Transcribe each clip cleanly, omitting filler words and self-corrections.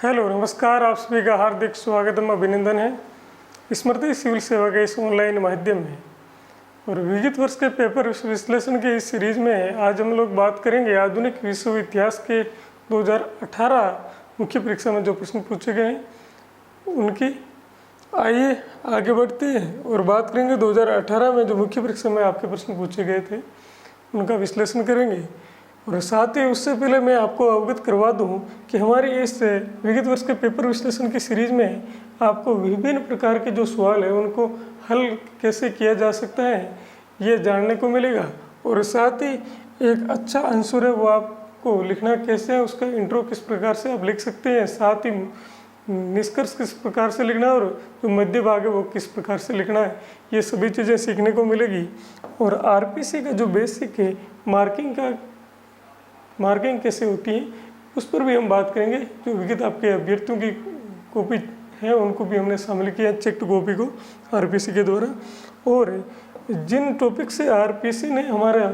Hello नमस्कार, आप सभी का हार्दिक स्वागतम अभिनंदन है स्मृति सिविल सेवा के इस ऑनलाइन माध्यम में। और विगत वर्ष के पेपर विश्लेषण के इस सीरीज में आज हम लोग बात करेंगे आधुनिक विश्व इतिहास के 2018 मुख्य परीक्षा में जो प्रश्न पूछे गए हैं उनकी। आइए आगे बढ़ते हैं और बात करेंगे 2018 में जो मुख्य परीक्षा में आपके प्रश्न पूछे गए थे उनका विश्लेषण करेंगे। और साथ ही उससे पहले मैं आपको अवगत करवा दूं कि हमारी इस विगत वर्ष के पेपर विश्लेषण की सीरीज में आपको विभिन्न प्रकार के जो सवाल है उनको हल कैसे किया जा सकता है ये जानने को मिलेगा। और साथ ही एक अच्छा आंसर है वो आपको लिखना कैसे है, उसका इंट्रो किस प्रकार से आप लिख सकते हैं, साथ ही निष्कर्ष किस प्रकार से लिखना है और जो मध्य भाग है वो किस प्रकार से लिखना है, ये सभी चीज़ें सीखने को मिलेगी। और आरपीसी का जो बेसिक है मार्किंग कैसे होती है उस पर भी हम बात करेंगे। जो विगत आपके अभ्यर्थियों की कॉपी है उनको भी हमने शामिल किया चेक्ड कॉपी को आरपीसी के द्वारा। और जिन टॉपिक से आरपीसी ने हमारा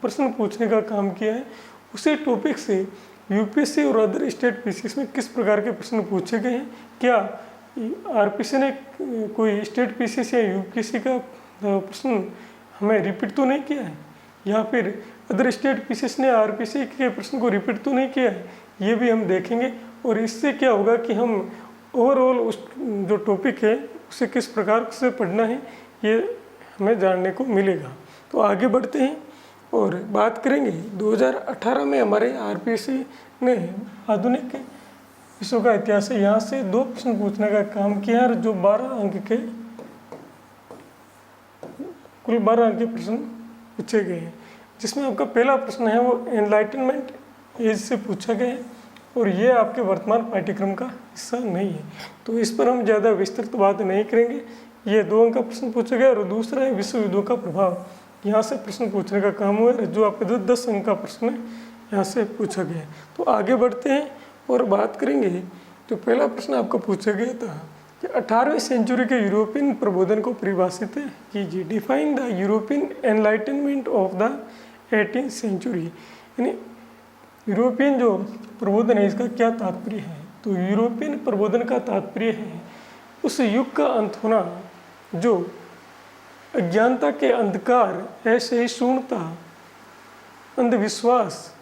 प्रश्न पूछने का काम किया है उसी टॉपिक से यूपीएससी और अदर स्टेट पीसीएस में किस प्रकार के प्रश्न पूछे गए हैं, क्या आरपीसी ने कोई स्टेट पीसीएस या यूपीएससी का प्रश्न हमें रिपीट तो नहीं किया है, या फिर अदर स्टेट पीसीएस ने आरपीसी के प्रश्न को रिपीट तो नहीं किया है, ये भी हम देखेंगे। और इससे क्या होगा कि हम ओवरऑल उस जो टॉपिक है उसे किस प्रकार से पढ़ना है ये हमें जानने को मिलेगा। तो आगे बढ़ते हैं और बात करेंगे 2018 में हमारे आरपीसी ने आधुनिक विश्व का इतिहास है यहाँ से 2 प्रश्न पूछने का काम किया है जो 12 अंक के कुल 12 अंक के प्रश्न पूछे गए हैं, जिसमें आपका पहला प्रश्न है वो एनलाइटनमेंट एज से पूछा गया है और ये आपके वर्तमान पाठ्यक्रम का हिस्सा नहीं है, तो इस पर हम ज़्यादा विस्तृत बात नहीं करेंगे। ये 2 अंक का प्रश्न पूछा गया और दूसरा है विश्व युद्धों का प्रभाव, यहाँ से प्रश्न पूछने का काम हुआ है जो आपके 10 अंक का प्रश्न है यहाँ से पूछा गया है। तो आगे बढ़ते हैं और बात करेंगे। तो पहला प्रश्न आपको पूछा गया था कि 18वीं सेंचुरी के यूरोपियन प्रबोधन को परिभाषित कीजिए। Define the European enlightenment of the 18th century, यानी यूरोपियन जो प्रबोधन है इसका क्या तात्पर्य है। तो यूरोपियन प्रबोधन का तात्पर्य है उस युग का अंत होना जो अज्ञानता के अंधकार, असहिष्णुता, अंधविश्वास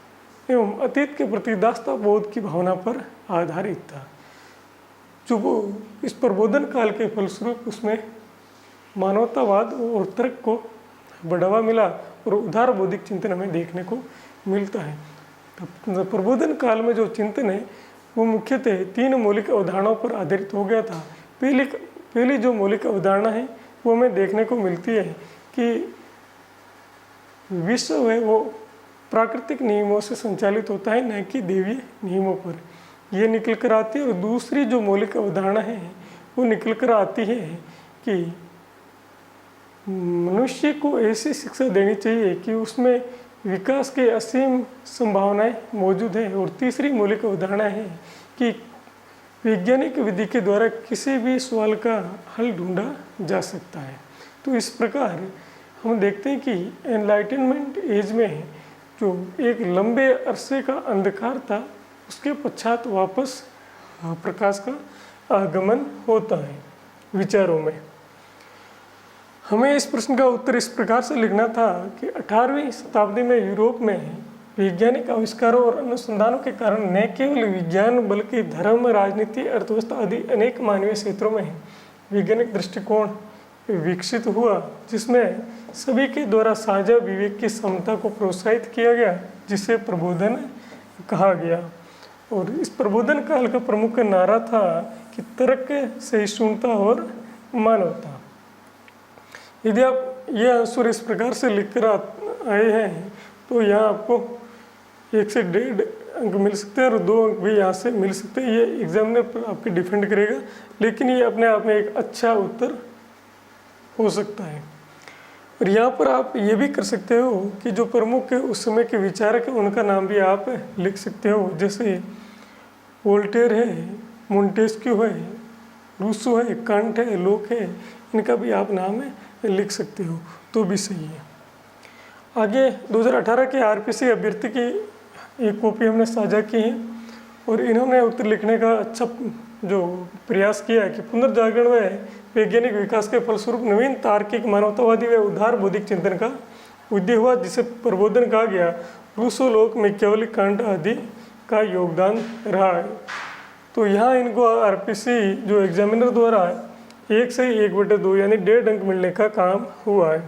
एवं अतीत के प्रति दास्ता बोध की भावना पर आधारित था। जो वो इस प्रबोधन काल के फलस्वरूप उसमें मानवतावाद और तर्क को बढ़ावा मिला और उदार बौद्धिक चिंतन हमें देखने को मिलता है। तो प्रबोधन काल में जो चिंतन है वो मुख्यतः 3 मौलिक अवधारणाओं पर आधारित हो गया था। पहली जो मौलिक अवधारणा है वो हमें देखने को मिलती है कि विश्व है वो प्राकृतिक नियमों से संचालित होता है, न कि दैवीय नियमों पर, ये निकल कर आती है। और दूसरी जो मौलिक अवधारणा है वो निकल कर आती है कि मनुष्य को ऐसी शिक्षा देनी चाहिए कि उसमें विकास के असीम संभावनाएं मौजूद हैं। और तीसरी मौलिक अवधारणा है कि वैज्ञानिक विधि के द्वारा किसी भी सवाल का हल ढूंढा जा सकता है। तो इस प्रकार हम देखते हैं कि एनलाइटनमेंट एज में जो एक लंबे अरसे का अंधकार था उसके पश्चात वापस प्रकाश का आगमन होता है विचारों में। हमें इस प्रश्न का उत्तर इस प्रकार से लिखना था कि 18वीं शताब्दी में यूरोप में वैज्ञानिक आविष्कारों और अनुसंधानों के कारण न केवल विज्ञान बल्कि धर्म, राजनीति, अर्थव्यवस्था आदि अनेक मानवीय क्षेत्रों में वैज्ञानिक दृष्टिकोण विकसित हुआ, जिसमें सभी के द्वारा साझा विवेक की क्षमता को प्रोत्साहित किया गया, जिसे प्रबोधन कहा गया। और इस प्रबोधन काल का प्रमुख नारा था कि तर्क, सहिष्णुता और मानवता। यदि आप ये आंसर इस प्रकार से लिख कर आए हैं तो यहाँ आपको 1 से 1.5 अंक मिल सकते हैं और 2 अंक भी यहाँ से मिल सकते हैं। ये एग्जामिनर आपके डिफेंड करेगा, लेकिन ये अपने आप में एक अच्छा उत्तर हो सकता है। और यहाँ पर आप ये भी कर सकते हो कि जो प्रमुख उस समय के विचारक हैं उनका नाम भी आप लिख सकते हो, जैसे वोल्टेयर है, मोंटेस्क्यू है, रूसो है, कांट है, लोक है, इनका भी आप नाम लिख सकते हो तो भी सही है। आगे 2018 के आरपीसी अभ्यर्थी की एक कॉपी हमने साझा की है और इन्होंने उत्तर लिखने का अच्छा जो प्रयास किया है कि पुनर्जागरण व वैज्ञानिक विकास के फलस्वरूप नवीन तार्किक मानवतावादी व उदार बौद्धिक चिंतन का उदय हुआ, जिसे प्रबोधन कहा गया। रूसो लोक में केवल कांट आदि का योगदान रहा है। तो यहाँ इनको आरपीसी जो एग्जामिनर द्वारा 1 से 1/2 यानी 1.5 अंक मिलने का काम हुआ है।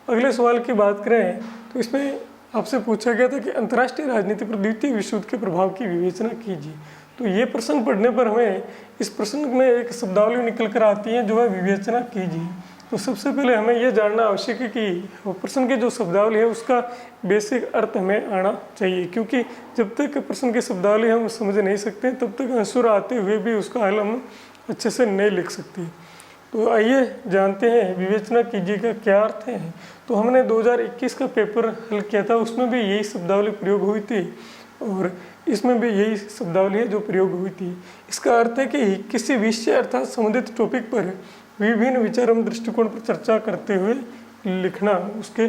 अगले सवाल की बात करें तो इसमें आपसे पूछा गया था कि अंतर्राष्ट्रीय राजनीति पर द्वितीय विश्व युद्ध के प्रभाव की विवेचना कीजिए। तो ये प्रश्न पढ़ने पर हमें इस प्रश्न में एक शब्दावली निकल कर आती है जो है विवेचना कीजिए। तो सबसे पहले हमें यह जानना आवश्यक है कि प्रश्न की जो शब्दावली है उसका बेसिक अर्थ हमें आना चाहिए, क्योंकि जब तक प्रश्न की शब्दावली हम समझ नहीं सकते तब तक आंसर आते हुए भी उसका हल हम अच्छे से नहीं लिख सकते। तो आइए जानते हैं विवेचना कीजिए का क्या अर्थ है। तो हमने 2021 का पेपर हल किया था, उसमें भी यही शब्दावली प्रयोग हुई थी और इसमें भी यही शब्दावली है जो प्रयोग हुई थी। इसका अर्थ है कि किसी विषय अर्थात संबंधित टॉपिक पर विभिन्न विचार एवं दृष्टिकोण पर चर्चा करते हुए लिखना उसके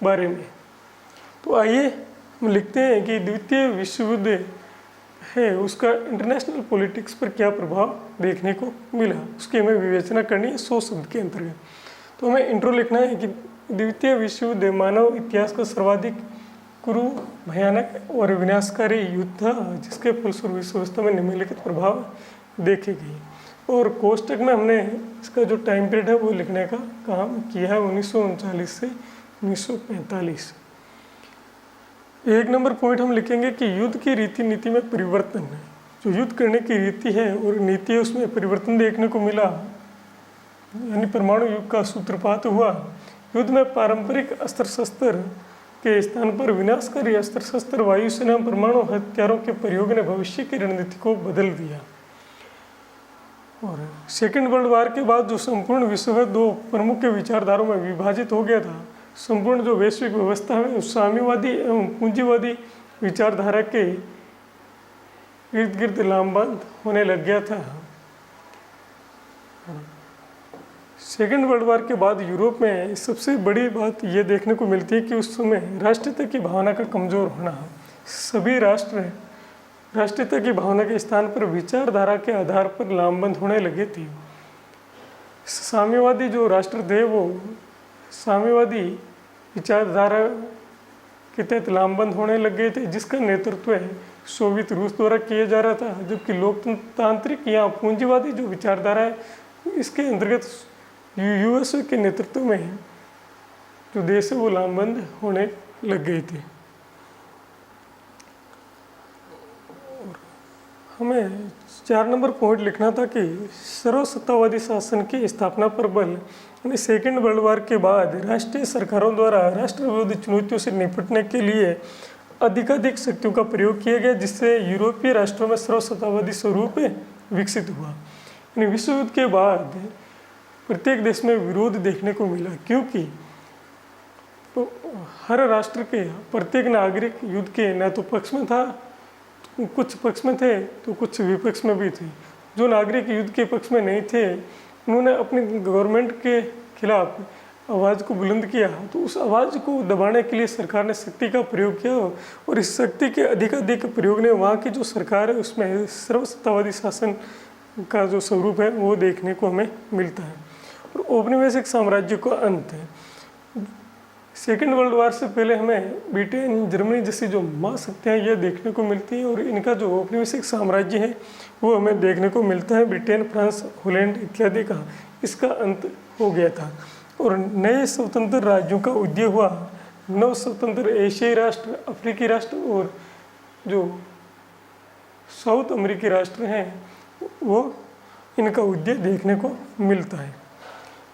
बारे में। तो आइए हम लिखते हैं कि द्वितीय विश्व युद्ध है उसका इंटरनेशनल पॉलिटिक्स पर क्या प्रभाव देखने को मिला, उसकी हमें विवेचना करनी है 100 शब्द के अंतर्गत। तो हमें इंट्रो लिखना है कि द्वितीय विश्व युद्ध मानव इतिहास का सर्वाधिक क्रूर, भयानक और विनाशकारी युद्ध था, जिसके फलस्वरूप विश्व व्यवस्था में निम्नलिखित प्रभाव देखे गए। और कोष्टक में हमने इसका जो टाइम पीरियड है वो लिखने का काम किया है 1939 से 1945। 1 नंबर पॉइंट हम लिखेंगे कि युद्ध की रीति नीति में परिवर्तन है। जो युद्ध करने की रीति है और नीति है उसमें परिवर्तन देखने को मिला, यानी परमाणु युग का सूत्रपात हुआ। युद्ध में पारंपरिक अस्त्र शस्त्र के स्थान पर विनाशकारी अस्त्र शस्त्र वायुसेना परमाणु हथियारों के प्रयोग ने भविष्य की रणनीति को बदल दिया। और सेकेंड वर्ल्ड वार के बाद जो संपूर्ण विश्व 2 प्रमुख विचारधाराओं में विभाजित हो गया था। संपूर्ण जो वैश्विक व्यवस्था है साम्यवादी एवं पूंजीवादी विचारधारा के इर्द गिर्द लामबंद होने लग गया था। सेकेंड वर्ल्ड वार के बाद यूरोप में सबसे बड़ी बात यह देखने को मिलती है कि उस समय राष्ट्रीयता की भावना का कमजोर होना। सभी राष्ट्र राष्ट्रीयता की भावना के स्थान पर विचारधारा के आधार पर लामबंद होने लगे थे। साम्यवादी जो राष्ट्र थे वो साम्यवादी विचारधारा के तहत लामबंद होने लग गए थे, जिसका नेतृत्व सोवियत रूस द्वारा किया जा रहा था। जबकि लोकतांत्रिक या पूंजीवादी जो विचारधारा है इसके अंतर्गत यूएसए के नेतृत्व में जो देश है वो लामबंद होने लग गए थे। हमें 4 नंबर पॉइंट लिखना था कि सर्वसत्तावादी शासन की स्थापना पर बल, यानी सेकेंड वर्ल्ड वार के बाद राष्ट्रीय सरकारों द्वारा राष्ट्र विरोधी चुनौतियों से निपटने के लिए अधिकाधिक शक्तियों का प्रयोग किया गया, जिससे यूरोपीय राष्ट्रों में सर्वसत्तावादी स्वरूप विकसित हुआ। यानी विश्व युद्ध के बाद प्रत्येक देश में विरोध देखने को मिला, क्योंकि तो हर राष्ट्र के प्रत्येक नागरिक युद्ध के न तो पक्ष में था, कुछ पक्ष में थे तो कुछ विपक्ष में भी थे। जो नागरिक युद्ध के पक्ष में नहीं थे उन्होंने अपनी गवर्नमेंट के खिलाफ आवाज़ को बुलंद किया। तो उस आवाज़ को दबाने के लिए सरकार ने शक्ति का प्रयोग किया और इस शक्ति के अधिकाधिक प्रयोग ने वहाँ की जो सरकार है उसमें सर्वसत्तावादी शासन का जो स्वरूप है वो देखने को हमें मिलता है। और औपनिवेशिक साम्राज्य का अंत है। सेकेंड वर्ल्ड वार से पहले हमें ब्रिटेन, जर्मनी जैसी जो महाशक्तियाँ ये देखने को मिलती हैं और इनका जो औपनिवेशिक साम्राज्य है वो हमें देखने को मिलता है ब्रिटेन, फ्रांस, हॉलैंड इत्यादि का। इसका अंत हो गया था और नए स्वतंत्र राज्यों का उदय हुआ। नव स्वतंत्र एशियाई राष्ट्र, अफ्रीकी राष्ट्र और जो साउथ अमेरिकी राष्ट्र हैं वो इनका उदय देखने को मिलता है।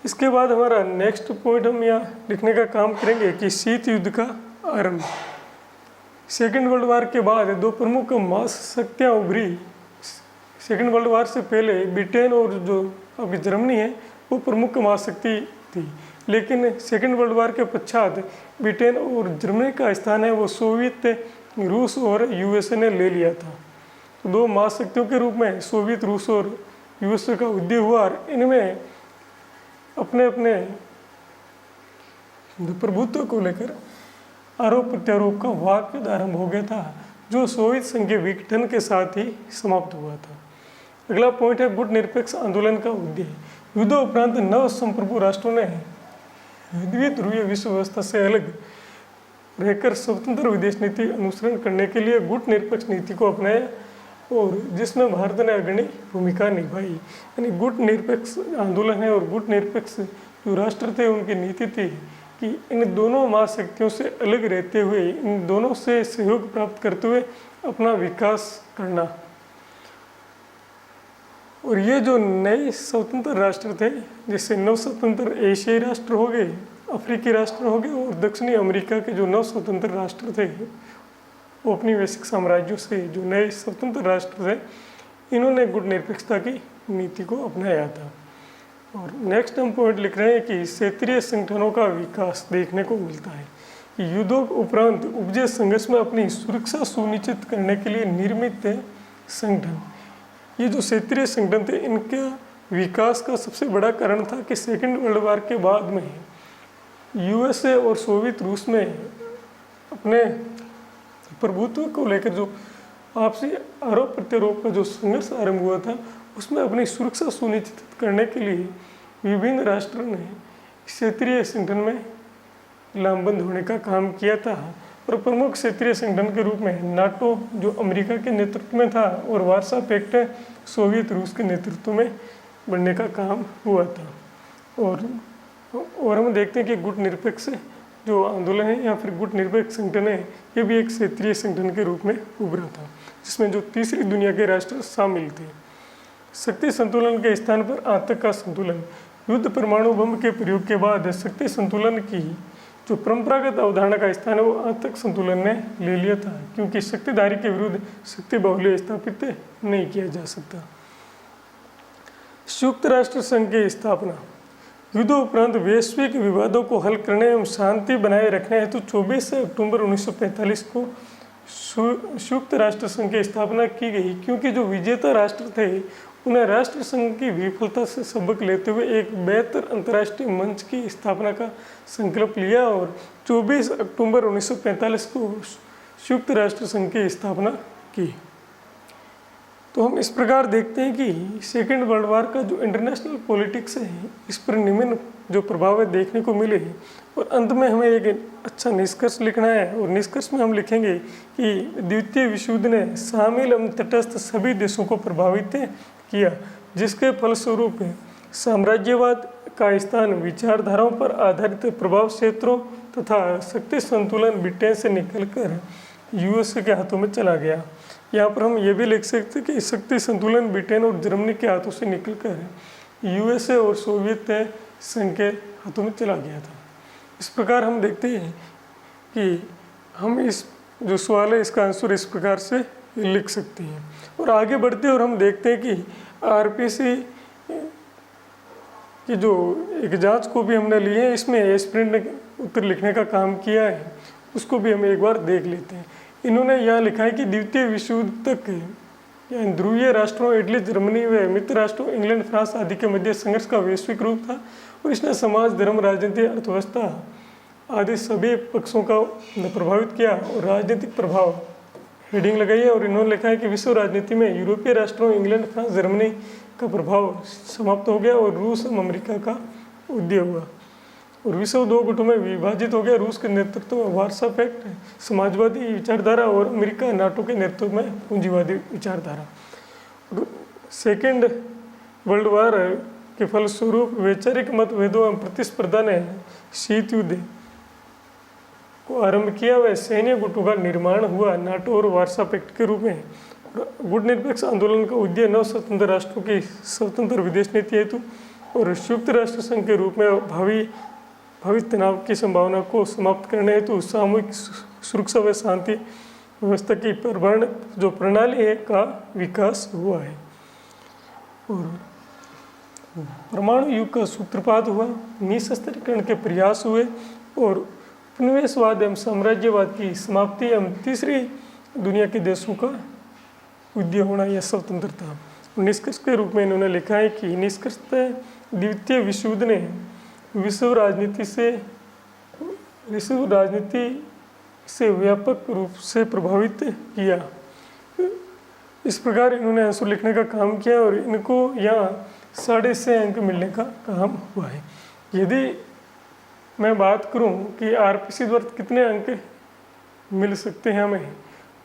इसके बाद हमारा नेक्स्ट पॉइंट हम यहाँ लिखने का काम करेंगे कि शीत युद्ध का आरंभ। सेकेंड वर्ल्ड वार के बाद 2 प्रमुख महाशक्तियाँ उभरी। सेकेंड वर्ल्ड वार से पहले ब्रिटेन और जो अभी जर्मनी है वो प्रमुख महाशक्ति थी, लेकिन सेकेंड वर्ल्ड वार के पश्चात ब्रिटेन और जर्मनी का स्थान है वो सोवियत रूस और यूएसए ने ले लिया था। तो 2 महाशक्तियों के रूप में सोवियत रूस और यूएसए का उदय हुआ और इनमें अपने अपने प्रभुत्व को लेकर आरोप प्रत्यारोप का वाद आरंभ हो गया था। जो सोवियत संघ के विघटन के साथ ही समाप्त हुआ था। अगला पॉइंट है गुट निरपेक्ष आंदोलन का उद्देश्य। युद्ध उपरांत नव संप्रभु राष्ट्रों ने द्विध्रुवीय विश्व व्यवस्था से अलग रहकर स्वतंत्र विदेश नीति अनुसरण करने के लिए गुट निरपेक्ष नीति को अपनाया और जिसमें भारत ने अग्रणी भूमिका निभाई। यानी गुट निरपेक्ष आंदोलन है और गुट निरपेक्ष जो राष्ट्र थे उनकी नीति थी कि इन दोनों महाशक्तियों से अलग रहते हुए, इन दोनों से सहयोग प्राप्त करते हुए अपना विकास करना। और ये जो नए स्वतंत्र राष्ट्र थे, जैसे नव स्वतंत्र एशियाई राष्ट्र हो गए, अफ्रीकी राष्ट्र हो गए और दक्षिणी अमेरिका के जो नव स्वतंत्र राष्ट्र थे औपनिवेशिक साम्राज्यों से जो नए स्वतंत्र राष्ट्र थे, इन्होंने गुट निरपेक्षता की नीति को अपनाया था। और नेक्स्ट हम पॉइंट लिख रहे हैं कि क्षेत्रीय संगठनों का विकास देखने को मिलता है कि युद्धों उपरांत उपजे संघर्ष में अपनी सुरक्षा सुनिश्चित करने के लिए निर्मित संगठन, ये जो क्षेत्रीय संगठन थे, इनके विकास का सबसे बड़ा कारण था कि सेकेंड वर्ल्ड वॉर के बाद में यूएसए और सोवियत रूस में अपने प्रभुत्व को लेकर जो आपसी आरोप प्रत्यारोप का जो संघर्ष आरंभ हुआ था, उसमें अपनी सुरक्षा सुनिश्चित करने के लिए विभिन्न राष्ट्रों ने क्षेत्रीय संगठन में लामबंद होने का काम किया था। और प्रमुख क्षेत्रीय संगठन के रूप में नाटो जो अमेरिका के नेतृत्व में था और वार्सा पैक्ट सोवियत रूस के नेतृत्व में बनने का काम हुआ था। और हम देखते हैं कि गुट निरपेक्ष जो आंदोलन है या फिर गुट निरपेक्ष संगठन है, ये भी एक क्षेत्रीय संगठन के रूप में उभरा था, जिसमें जो तीसरी दुनिया के राष्ट्र शामिल थे। शक्ति संतुलन के स्थान पर आतंक का संतुलन। युद्ध परमाणु बम के प्रयोग के बाद शक्ति संतुलन की जो परंपरागत अवधारणा का स्थान है वो आतंक संतुलन ने ले लिया था, क्योंकि शक्तिधारी के विरुद्ध शक्ति बाहुल्य स्थापित नहीं किया जा सकता। संयुक्त राष्ट्र संघ की स्थापना। युद्ध उपरांत वैश्विक विवादों को हल करने एवं शांति बनाए रखने हेतु 24 अक्टूबर 1945 को संयुक्त राष्ट्र संघ की स्थापना की गई, क्योंकि जो विजेता राष्ट्र थे उन्हें राष्ट्र संघ की विफलता से सबक लेते हुए एक बेहतर अंतर्राष्ट्रीय मंच की स्थापना का संकल्प लिया और 24 अक्टूबर 1945 को संयुक्त राष्ट्र संघ की स्थापना की। तो हम इस प्रकार देखते हैं कि सेकेंड वर्ल्ड वॉर का जो इंटरनेशनल पॉलिटिक्स है, इस पर निम्न जो प्रभाव है देखने को मिले। और अंत में हमें एक अच्छा निष्कर्ष लिखना है और निष्कर्ष में हम लिखेंगे कि द्वितीय विश्व युद्ध ने शामिल एवं तटस्थ सभी देशों को प्रभावित किया, जिसके फलस्वरूप साम्राज्यवाद का स्थान विचारधाराओं पर आधारित प्रभाव क्षेत्रों तथा शक्ति संतुलन ब्रिटेन से निकलकर यूएसए के हाथों में चला गया। यहाँ पर हम ये भी लिख सकते हैं कि शक्ति संतुलन ब्रिटेन और जर्मनी के हाथों से निकलकर यूएसए और सोवियत संघ के हाथों में चला गया था। इस प्रकार हम देखते हैं कि हम इस जो सवाल है इसका आंसर इस प्रकार से लिख सकते हैं। और आगे बढ़ते हैं और हम देखते हैं कि आरपीसी की जो एक जांच को भी हमने ली है, इसमें एस्पिरेंट ने उत्तर लिखने का काम किया है, उसको भी हम एक बार देख लेते हैं। इन्होंने यहाँ लिखा है कि द्वितीय विश्व युद्ध तक ध्रुवीय राष्ट्रों इटली, जर्मनी व मित्र राष्ट्रों इंग्लैंड, फ्रांस आदि के मध्य संघर्ष का वैश्विक रूप था और इसने समाज, धर्म, राजनीति, अर्थव्यवस्था आदि सभी पक्षों का प्रभावित किया और राजनीतिक प्रभाव हेडिंग लगाई है। और इन्होंने लिखा है कि विश्व राजनीति में यूरोपीय राष्ट्रों इंग्लैंड, फ्रांस, जर्मनी का प्रभाव समाप्त हो गया और रूस और अमेरिका का उदय हुआ और विश्व दो गुटों में विभाजित हो गया। रूस के नेतृत्व में वार्सा पैक्ट समाजवादी विचारधारा और अमेरिका नाटो के नेतृत्व में पूंजीवादी विचारधारा। सेकेंड वर्ल्ड वॉर के फलस्वरूप वैचारिक मतभेदों एवं प्रतिस्पर्धा ने शीत युद्ध को आरंभ किया व सैन्य गुटों का निर्माण हुआ नाटो और वार्सा पैक्ट के रूप में। गुट निरपेक्ष आंदोलन का उद्देश्य नव स्वतंत्र राष्ट्रों की स्वतंत्र विदेश नीति हेतु और संयुक्त राष्ट्र संघ के रूप में भावी तनाव की संभावना को समाप्त करने हेतु सामूहिक सुरक्षा व शांति व्यवस्था की जो प्रणाली है का विकास हुआ है। और परमाणु युग का सूत्रपात हुआ, निशस्त्रीकरण के प्रयास हुए और उपनिवेशवाद एवं साम्राज्यवाद की समाप्ति एवं तीसरी दुनिया के देशों का उदय होना या स्वतंत्रता। निष्कर्ष के रूप में इन्होंने लिखा है कि निष्कर्षतः द्वितीय विश्व युद्ध ने विश्व राजनीति इसे व्यापक रूप से प्रभावित किया। इस प्रकार इन्होंने आंसर लिखने का काम किया और इनको यहाँ 6.5 अंक मिलने का काम हुआ है। यदि मैं बात करूं कि आरपीसी द्वारा कितने अंक मिल सकते हैं हमें,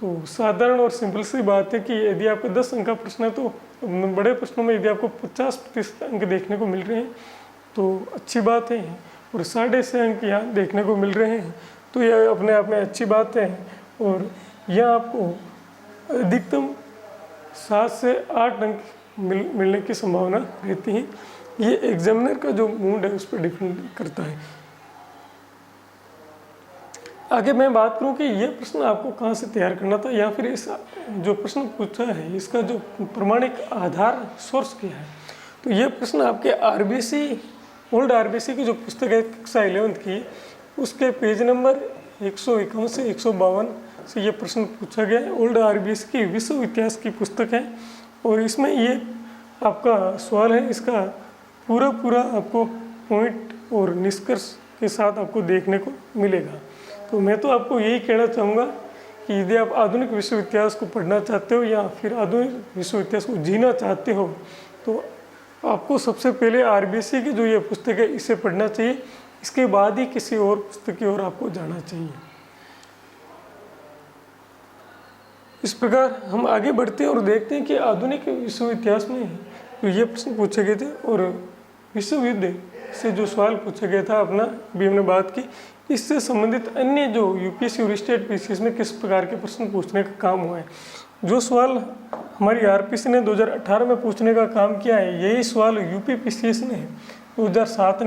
तो साधारण और सिंपल सी बात है कि यदि आपका 10 अंक का प्रश्न है तो बड़े प्रश्नों में यदि आपको 50% अंक देखने को मिल रहे हैं तो अच्छी बात है, और 6.5 अंक यहाँ देखने को मिल रहे हैं तो यह अपने आप में अच्छी बात है। और यह आपको अधिकतम 7 से 8 अंक मिलने की संभावना रहती है। ये एग्जामिनर का जो मूड है उस पर डिपेंड करता है। आगे मैं बात करूं कि यह प्रश्न आपको कहाँ से तैयार करना था, या फिर इस जो प्रश्न पूछा है इसका जो प्रमाणिक आधार सोर्स क्या है। तो यह प्रश्न आपके आरबीसी ओल्ड आरबीसी की जो पुस्तक है कक्षा 11th की, उसके पेज नंबर 151 से 152 से ये प्रश्न पूछा गया है। ओल्ड आरबीसी की विश्व इतिहास की पुस्तक है और इसमें ये आपका सवाल है, इसका पूरा आपको पॉइंट और निष्कर्ष के साथ आपको देखने को मिलेगा। तो मैं तो आपको यही कहना चाहूँगा कि यदि आप आधुनिक विश्व इतिहास को पढ़ना चाहते हो या फिर आधुनिक विश्व इतिहास को जीना चाहते हो तो आपको सबसे पहले आरबीसी की जो ये पुस्तक है इसे पढ़ना चाहिए। इसके बाद ही किसी और पुस्तक की ओर आपको जाना चाहिए। इस प्रकार हम आगे बढ़ते हैं और देखते हैं कि आधुनिक विश्व इतिहास में जो ये प्रश्न पूछे गए थे और विश्व युद्ध से जो सवाल पूछा गया था अपना भी हमने बात की, इससे संबंधित अन्य जो यूपीएससी और स्टेट पीसीएस में किस प्रकार के प्रश्न पूछने का काम हुआ है। जो सवाल हमारी आरपीसी ने 2018 में पूछने का काम किया है, यही सवाल यूपी पीसीएस ने 2007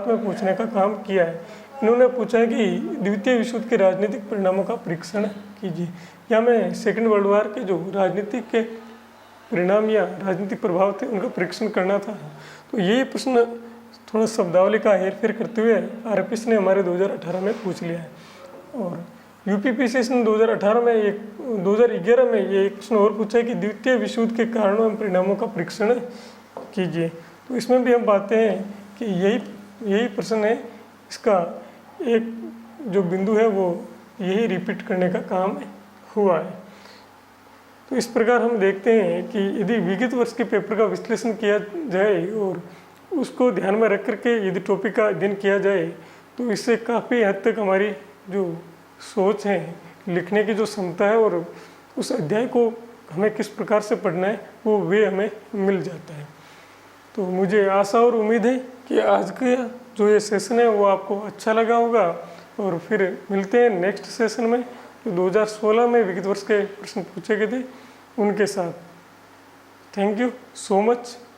में पूछने का काम किया है। इन्होंने पूछा है कि द्वितीय विश्व युद्ध के राजनीतिक परिणामों का परीक्षण कीजिए। या मैं सेकेंड वर्ल्ड वार के जो राजनीतिक के परिणाम या राजनीतिक प्रभाव थे उनका परीक्षण करना था। तो यही प्रश्न थोड़ा शब्दावली का हेरफेर करते हुए आरपीसी ने हमारे 2018 में पूछ लिया है। और यूपी पीसीएस ने 2011 में ये एक प्रश्न और पूछा है कि द्वितीय विश्व युद्ध के कारणों एवं परिणामों का परीक्षण कीजिए। तो इसमें भी हम पाते हैं कि यही प्रश्न है, इसका एक जो बिंदु है वो यही रिपीट करने का काम हुआ है। तो इस प्रकार हम देखते हैं कि यदि विगत वर्ष के पेपर का विश्लेषण किया जाए और उसको ध्यान में रख करके यदि टॉपिक का अध्ययन किया जाए तो इससे काफ़ी हद तक हमारी जो सोच है, लिखने की जो क्षमता है और उस अध्याय को हमें किस प्रकार से पढ़ना है वो वे हमें मिल जाता है। तो मुझे आशा और उम्मीद है कि आज का जो ये सेशन है वो आपको अच्छा लगा होगा और फिर मिलते हैं नेक्स्ट सेशन में जो 2016 में विगत वर्ष के प्रश्न पूछे गए थे उनके साथ। Thank you so much.